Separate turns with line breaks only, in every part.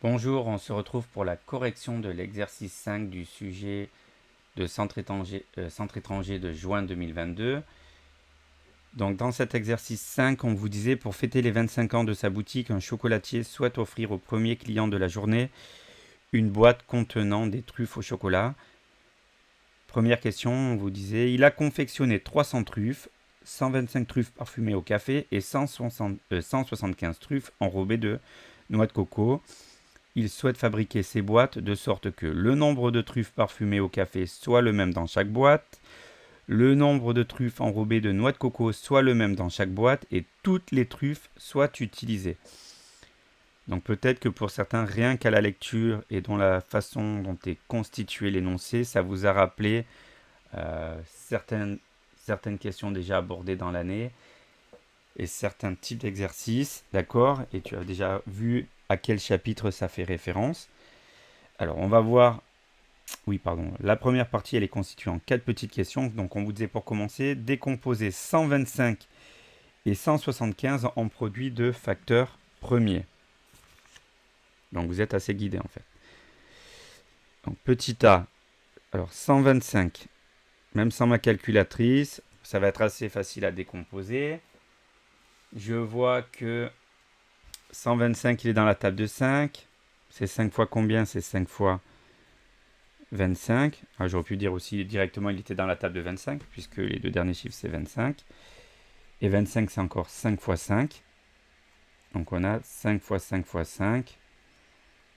Bonjour, on se retrouve pour la correction de l'exercice 5 du sujet de centre étranger de juin 2022. Donc dans cet exercice 5, on vous disait pour fêter les 25 ans de sa boutique, un chocolatier souhaite offrir au premier client de la journée une boîte contenant des truffes au chocolat. Première question, on vous disait, il a confectionné 300 truffes, 125 truffes parfumées au café et 175 truffes enrobées de noix de coco. Il souhaite fabriquer ces boîtes de sorte que le nombre de truffes parfumées au café soit le même dans chaque boîte, le nombre de truffes enrobées de noix de coco soit le même dans chaque boîte et toutes les truffes soient utilisées. Donc peut-être que pour certains, rien qu'à la lecture et dans la façon dont est constitué l'énoncé, ça vous a rappelé certaines questions déjà abordées dans l'année et certains types d'exercices, d'accord? Et tu as déjà vu à quel chapitre ça fait référence. Alors, on va voir. Oui, pardon. La première partie, elle est constituée en 4 petites questions. Donc, on vous disait pour commencer, décomposer 125 et 175 en produits de facteurs premiers. Donc, vous êtes assez guidé en fait. Donc, petit a. Alors, 125. Même sans ma calculatrice, ça va être assez facile à décomposer. Je vois que 125, il est dans la table de 5. C'est 5 fois combien? C'est 5 fois 25. Ah, j'aurais pu dire aussi directement il était dans la table de 25, puisque les deux derniers chiffres c'est 25. Et 25 c'est encore 5 fois 5. Donc on a 5 fois 5 fois 5.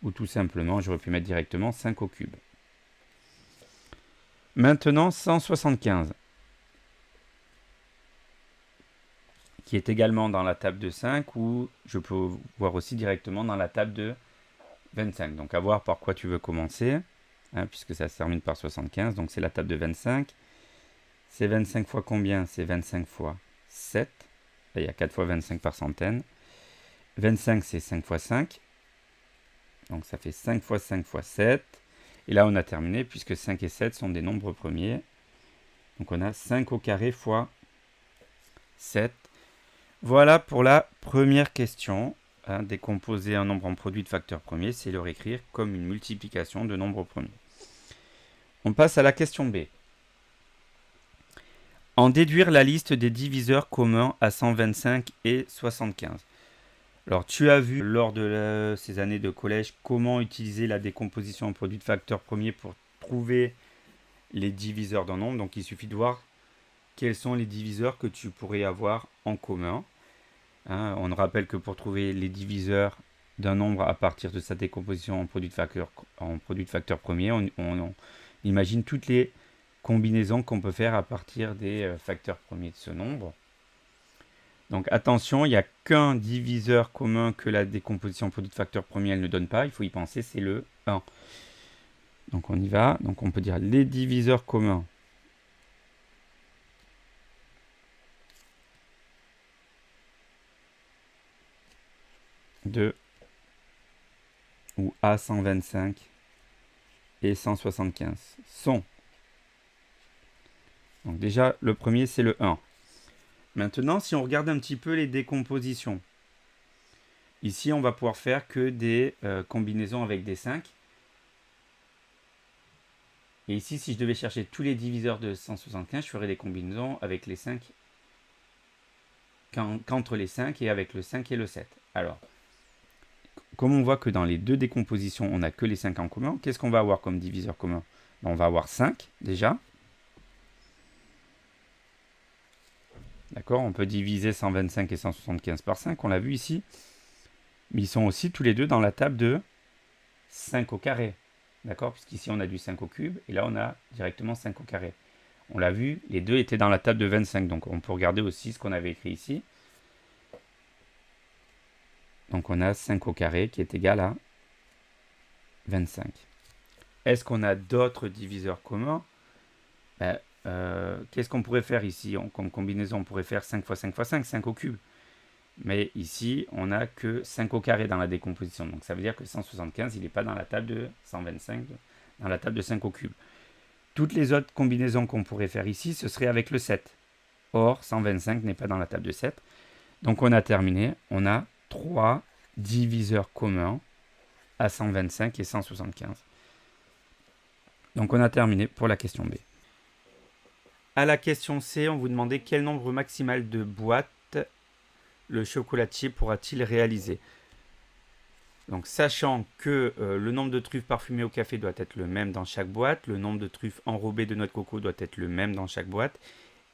Ou tout simplement, j'aurais pu mettre directement 5 au cube. Maintenant 175. Qui est également dans la table de 5, ou je peux voir aussi directement dans la table de 25. Donc à voir par quoi tu veux commencer, puisque ça se termine par 75. Donc c'est la table de 25. C'est 25 fois combien? C'est 25 fois 7. Là, il y a 4 fois 25 par centaine. 25, c'est 5 fois 5. Donc ça fait 5 fois 5 fois 7. Et là, on a terminé, puisque 5 et 7 sont des nombres premiers. Donc on a 5 au carré fois 7. Voilà pour la première question. Décomposer un nombre en produit de facteurs premiers, c'est le réécrire comme une multiplication de nombres premiers. On passe à la question B. En déduire la liste des diviseurs communs à 125 et 75. Alors, tu as vu lors de ces années de collège comment utiliser la décomposition en produit de facteurs premiers pour trouver les diviseurs d'un nombre. Donc, il suffit de voir quels sont les diviseurs que tu pourrais avoir en commun. On rappelle que pour trouver les diviseurs d'un nombre à partir de sa décomposition en produit de facteurs premiers, on imagine toutes les combinaisons qu'on peut faire à partir des facteurs premiers de ce nombre. Donc attention, il n'y a qu'un diviseur commun que la décomposition en produit de facteurs premiers elle ne donne pas. Il faut y penser, c'est le 1. Donc on y va. Donc on peut dire les diviseurs communs de ou A125 et 175 sont. Donc déjà, le premier, c'est le 1. Maintenant, si on regarde un petit peu les décompositions, ici, on va pouvoir faire que des combinaisons avec des 5. Et ici, si je devais chercher tous les diviseurs de 175, je ferais des combinaisons avec les 5, qu'entre les 5 et avec le 5 et le 7. Alors, comme on voit que dans les deux décompositions, on n'a que les 5 en commun, qu'est-ce qu'on va avoir comme diviseur commun? On va avoir 5 déjà. D'accord, on peut diviser 125 et 175 par 5, on l'a vu ici. Mais ils sont aussi tous les deux dans la table de 5 au carré. D'accord, puisqu'ici on a du 5 au cube, et là on a directement 5 au carré. On l'a vu, les deux étaient dans la table de 25, donc on peut regarder aussi ce qu'on avait écrit ici. Donc on a 5 au carré qui est égal à 25. Est-ce qu'on a d'autres diviseurs communs? Qu'est-ce qu'on pourrait faire ici? Comme combinaison, on pourrait faire 5 fois 5 fois 5, 5 au cube. Mais ici, on n'a que 5 au carré dans la décomposition. Donc ça veut dire que 175, il n'est pas dans la table de 125, dans la table de 5 au cube. Toutes les autres combinaisons qu'on pourrait faire ici, ce serait avec le 7. Or, 125 n'est pas dans la table de 7. Donc on a terminé. On a 3 diviseurs communs à 125 et 175. Donc on a terminé pour la question B. À la question C, on vous demandait quel nombre maximal de boîtes le chocolatier pourra-t-il réaliser. Donc sachant que le nombre de truffes parfumées au café doit être le même dans chaque boîte, le nombre de truffes enrobées de noix de coco doit être le même dans chaque boîte,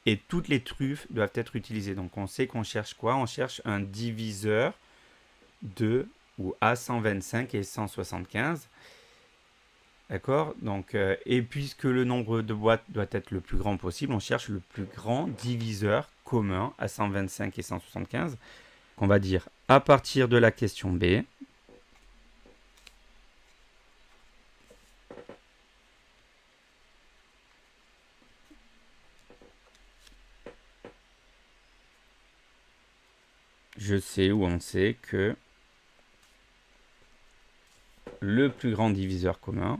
et toutes les truffes doivent être utilisées. Donc on sait qu'on cherche quoi? On cherche un diviseur de ou à 125 et 175. D'accord? Donc, et puisque le nombre de boîtes doit être le plus grand possible, on cherche le plus grand diviseur commun à 125 et 175. On va dire à partir de la question B, je sais ou on sait que le plus grand diviseur commun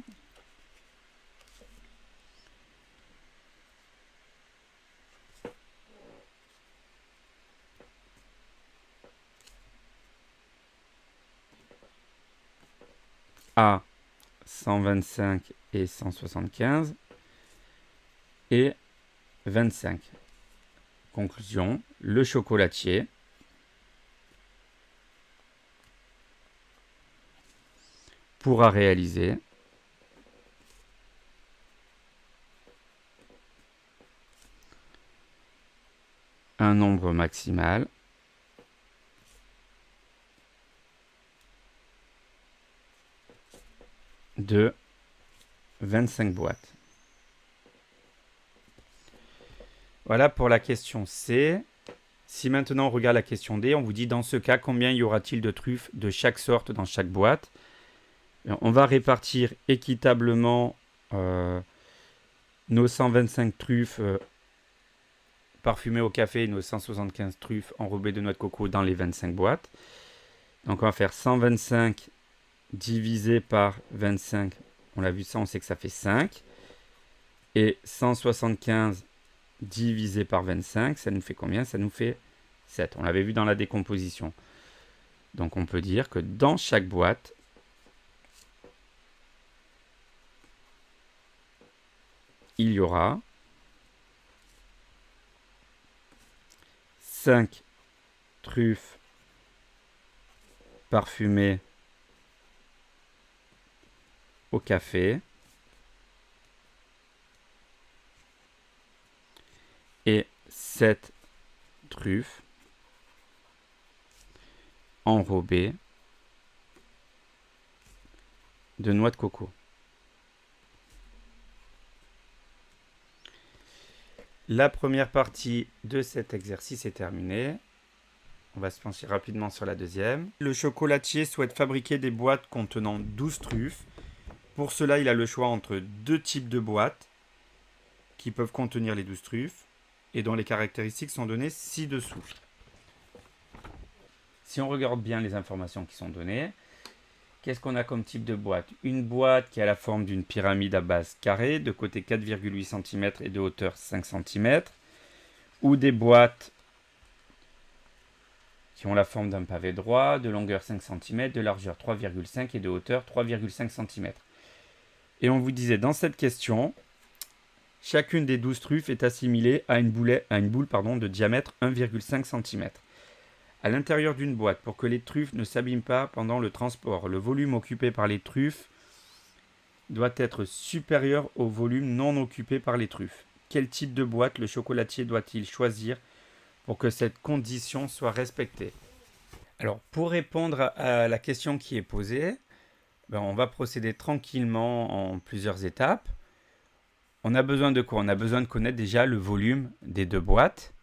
à 125 et 175 et 25. Conclusion, le chocolatier pourra réaliser un nombre maximal de 25 boîtes. Voilà pour la question C. Si maintenant on regarde la question D, on vous dit dans ce cas, combien y aura-t-il de truffes de chaque sorte dans chaque boîte? On va répartir équitablement nos 125 truffes parfumées au café et nos 175 truffes enrobées de noix de coco dans les 25 boîtes. Donc on va faire 125 divisé par 25. On l'a vu ça, on sait que ça fait 5. Et 175 divisé par 25, ça nous fait combien? Ça nous fait 7. On l'avait vu dans la décomposition. Donc on peut dire que dans chaque boîte, il y aura 5 truffes parfumées au café et 7 truffes enrobées de noix de coco. La première partie de cet exercice est terminée. On va se pencher rapidement sur la deuxième. Le chocolatier souhaite fabriquer des boîtes contenant 12 truffes. Pour cela, il a le choix entre deux types de boîtes qui peuvent contenir les 12 truffes et dont les caractéristiques sont données ci-dessous. Si on regarde bien les informations qui sont données, qu'est-ce qu'on a comme type de boîte? Une boîte qui a la forme d'une pyramide à base carrée, de côté 4,8 cm et de hauteur 5 cm, ou des boîtes qui ont la forme d'un pavé droit, de longueur 5 cm, de largeur 3,5 et de hauteur 3,5 cm. Et on vous disait dans cette question, chacune des 12 truffes est assimilée à une boule de diamètre 1,5 cm. À l'intérieur d'une boîte, pour que les truffes ne s'abîment pas pendant le transport, le volume occupé par les truffes doit être supérieur au volume non occupé par les truffes. Quel type de boîte le chocolatier doit-il choisir pour que cette condition soit respectée? Alors, pour répondre à la question qui est posée, on va procéder tranquillement en plusieurs étapes. On a besoin de quoi? On a besoin de connaître déjà le volume des deux boîtes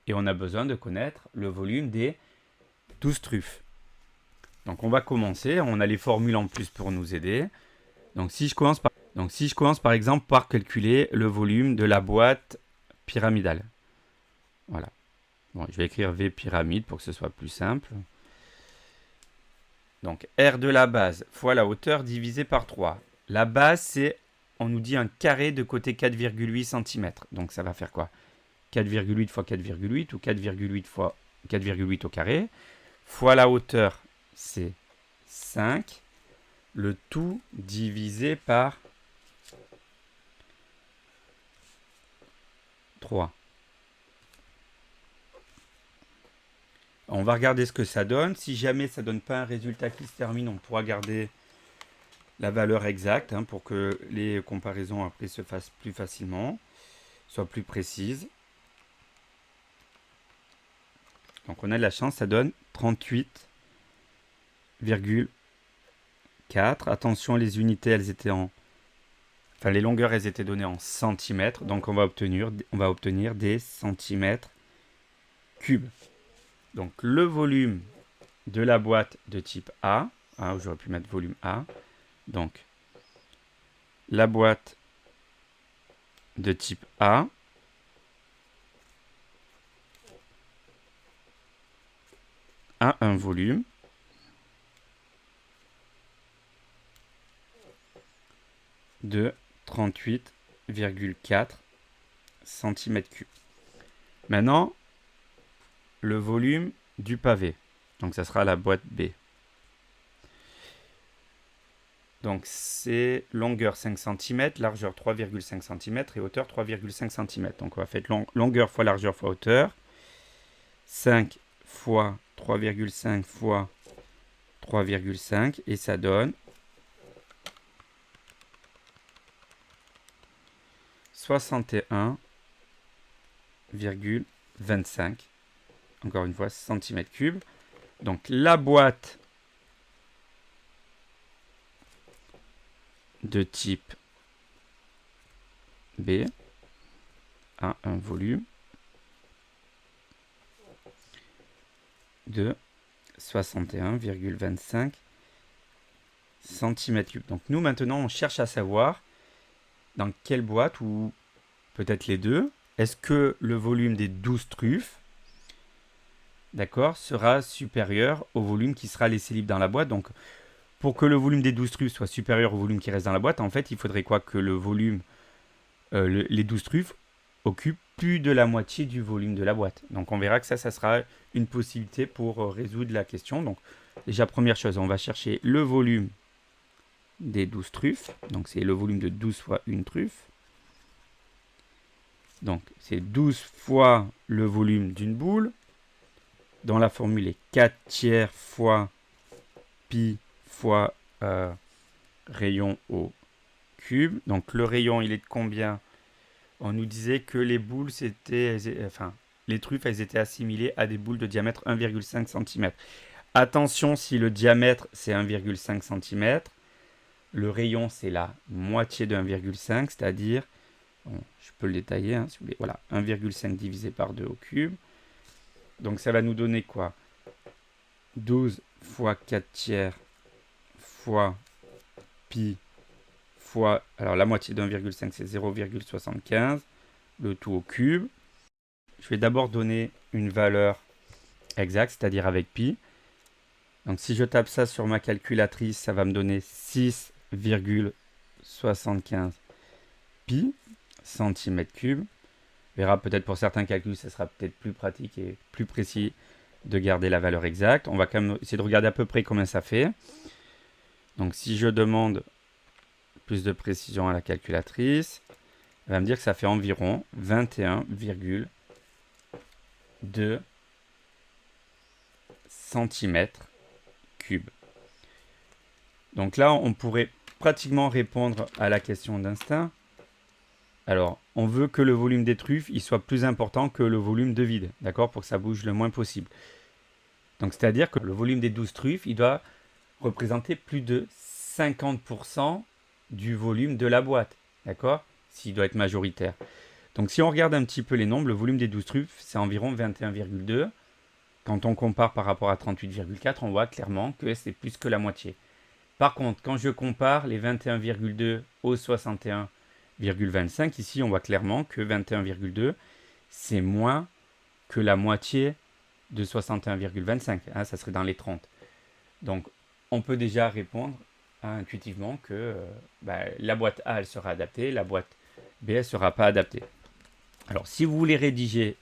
et on a besoin de connaître le volume des 12 truffes. Donc on va commencer, on a les formules en plus pour nous aider. Donc si je commence par exemple par calculer le volume de la boîte pyramidale. Voilà. Bon, je vais écrire V pyramide pour que ce soit plus simple. Donc R de la base fois la hauteur divisé par 3. La base, c'est, on nous dit un carré de côté 4,8 cm. Donc ça va faire quoi? 4,8 fois 4,8 ou 4,8 fois 4,8 au carré. Fois la hauteur, c'est 5. le tout divisé par 3. On va regarder ce que ça donne. Si jamais ça ne donne pas un résultat qui se termine, on pourra garder la valeur exacte pour que les comparaisons après se fassent plus facilement, soient plus précises. Donc on a de la chance, ça donne 38,4. Attention, les unités, elles étaient enfin, les longueurs, elles étaient données en centimètres. Donc on va obtenir des centimètres cubes. Donc le volume de la boîte de type A, j'aurais pu mettre volume A. Donc la boîte de type A a un volume de 38,4 cm3. Maintenant, le volume du pavé. Donc, ça sera la boîte B. Donc, c'est longueur 5 cm, largeur 3,5 cm et hauteur 3,5 cm. Donc, on va faire longueur fois largeur fois hauteur. 5 fois 3,5 fois 3,5 et ça donne 61,25, encore une fois, centimètres cubes. Donc la boîte de type B a un volume de 61,25 cm3. Donc nous maintenant on cherche à savoir dans quelle boîte, ou peut-être les deux, est-ce que le volume des 12 truffes, d'accord, sera supérieur au volume qui sera laissé libre dans la boîte. Donc pour que le volume des 12 truffes soit supérieur au volume qui reste dans la boîte, en fait il faudrait quoi? Que le volume, les 12 truffes occupent plus de la moitié du volume de la boîte. Donc on verra que ça sera une possibilité pour résoudre la question. Donc déjà première chose, on va chercher le volume des 12 truffes. Donc c'est le volume de 12 fois une truffe. Donc c'est 12 fois le volume d'une boule. Dans la formule, est 4 tiers fois pi fois rayon au cube. Donc le rayon, il est de combien? On nous disait que les boules, les truffes, elles étaient assimilées à des boules de diamètre 1,5 cm. Attention, si le diamètre, c'est 1,5 cm, le rayon, c'est la moitié de 1,5, c'est-à-dire, je peux le détailler, si vous voulez, voilà, 1,5 divisé par 2 au cube. Donc ça va nous donner quoi? 12 fois 4 tiers fois pi fois, alors la moitié de 1,5 c'est 0,75, le tout au cube. Je vais d'abord donner une valeur exacte, c'est-à-dire avec pi. Donc si je tape ça sur ma calculatrice, ça va me donner 6,75 pi centimètre cube. On verra peut-être pour certains calculs, ça sera peut-être plus pratique et plus précis de garder la valeur exacte. On va quand même essayer de regarder à peu près combien ça fait. Donc si je demande plus de précision à la calculatrice, elle va me dire que ça fait environ 21,2 centimètres cubes. Donc là, on pourrait pratiquement répondre à la question d'instinct. Alors, on veut que le volume des truffes il soit plus important que le volume de vide, d'accord, pour que ça bouge le moins possible. Donc, c'est-à-dire que le volume des 12 truffes, il doit représenter plus de 50% du volume de la boîte, d'accord, s'il doit être majoritaire. Donc, si on regarde un petit peu les nombres, le volume des 12 truffes, c'est environ 21,2. Quand on compare par rapport à 38,4, on voit clairement que c'est plus que la moitié. Par contre, quand je compare les 21,2 au 61,25, ici, on voit clairement que 21,2, c'est moins que la moitié de 61,25. Ça serait dans les 30. Donc, on peut déjà répondre intuitivement que la boîte A, elle sera adaptée, la boîte B, elle ne sera pas adaptée. Alors, si vous voulez rédiger,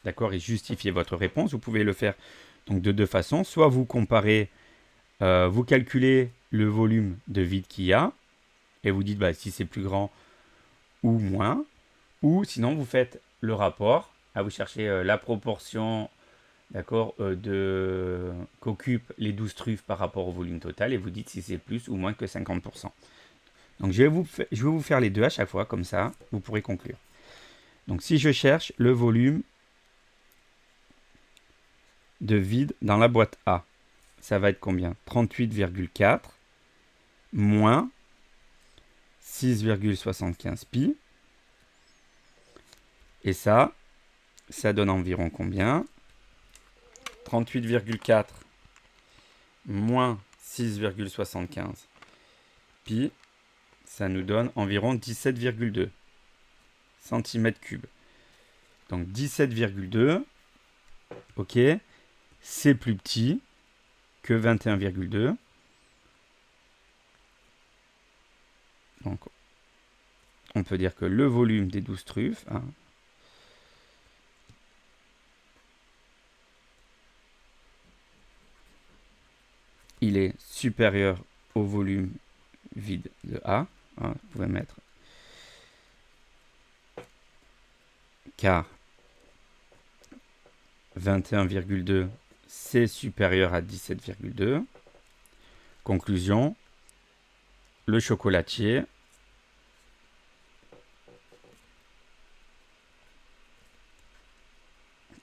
d'accord, et justifier votre réponse, vous pouvez le faire donc de deux façons. Soit vous comparez, vous calculez le volume de vide qu'il y a, et vous dites bah, si c'est plus grand ou moins, ou sinon vous faites le rapport, vous cherchez la proportion, d'accord, qu'occupent les 12 truffes par rapport au volume total, et vous dites si c'est plus ou moins que 50%. Donc je vais vous faire les deux à chaque fois, comme ça vous pourrez conclure. Donc si je cherche le volume de vide dans la boîte A, ça va être combien? 38,4 moins 6,75 pi. Et ça donne environ combien? 38,4 moins 6,75 pi, ça nous donne environ 17,2 cm3. Donc 17,2, ok, c'est plus petit que 21,2. Donc on peut dire que le volume des 12 truffes, il est supérieur au volume vide de A. Vous pouvez mettre car 21,2 c'est supérieur à 17,2. Conclusion, le chocolatier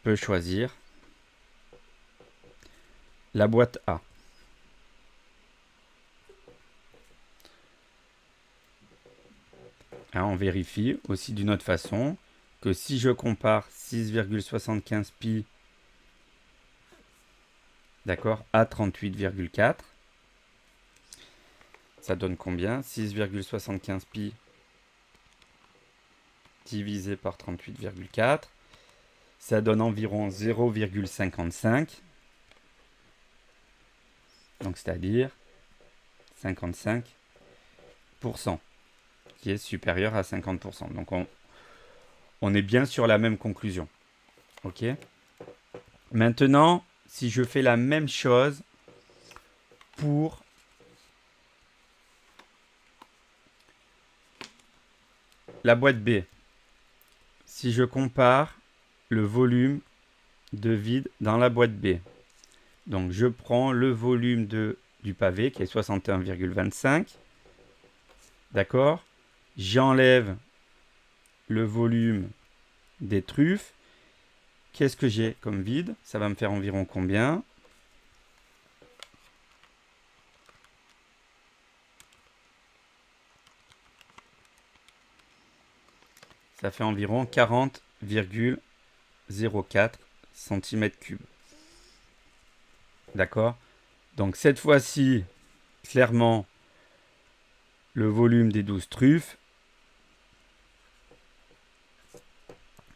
peut choisir la boîte A. On vérifie aussi d'une autre façon que si je compare 6,75 pi, d'accord, à 38,4, ça donne combien? 6,75 pi divisé par 38,4, ça donne environ 0,55, donc c'est-à-dire 55%, qui est supérieur à 50%. Donc on est bien sur la même conclusion. Ok. Maintenant, si je fais la même chose pour la boîte B, si je compare le volume de vide dans la boîte B, donc je prends le volume du pavé qui est 61,25, d'accord, j'enlève le volume des truffes. Qu'est-ce que j'ai comme vide? Ça va me faire environ combien? Ça fait environ 40,04 cm3. D'accord? Donc cette fois-ci, clairement, le volume des 12 truffes,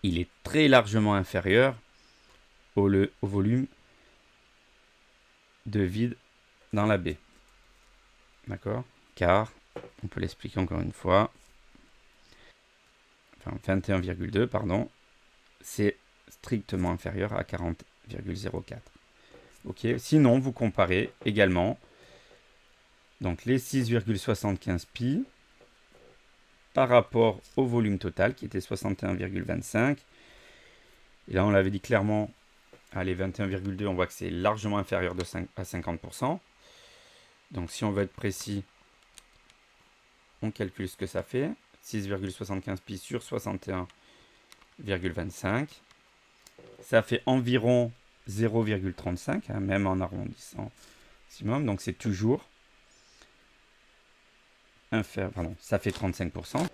il est très largement inférieur au volume de vide dans la baie. D'accord? Car, on peut l'expliquer encore une fois, enfin 21,2, pardon, c'est strictement inférieur à 40,04. Ok? Sinon, vous comparez également donc les 6,75 pi par rapport au volume total qui était 61,25. Et là, on l'avait dit clairement, allez, 21,2, on voit que c'est largement inférieur à 50%. Donc, si on veut être précis, on calcule ce que ça fait. 6,75 pi sur 61,25. Ça fait environ 0,35, même en arrondissant maximum. Donc, c'est toujours inférieur. Pardon, ça fait 35%.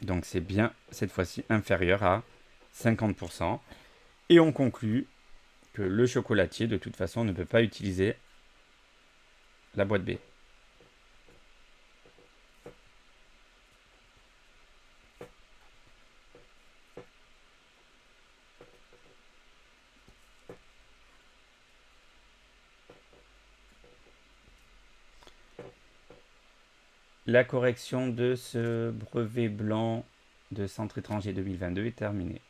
Donc, c'est bien, cette fois-ci, inférieur à 50%. Et on conclut que le chocolatier, de toute façon, ne peut pas utiliser la boîte B. La correction de ce brevet blanc de centre étranger 2022 est terminée.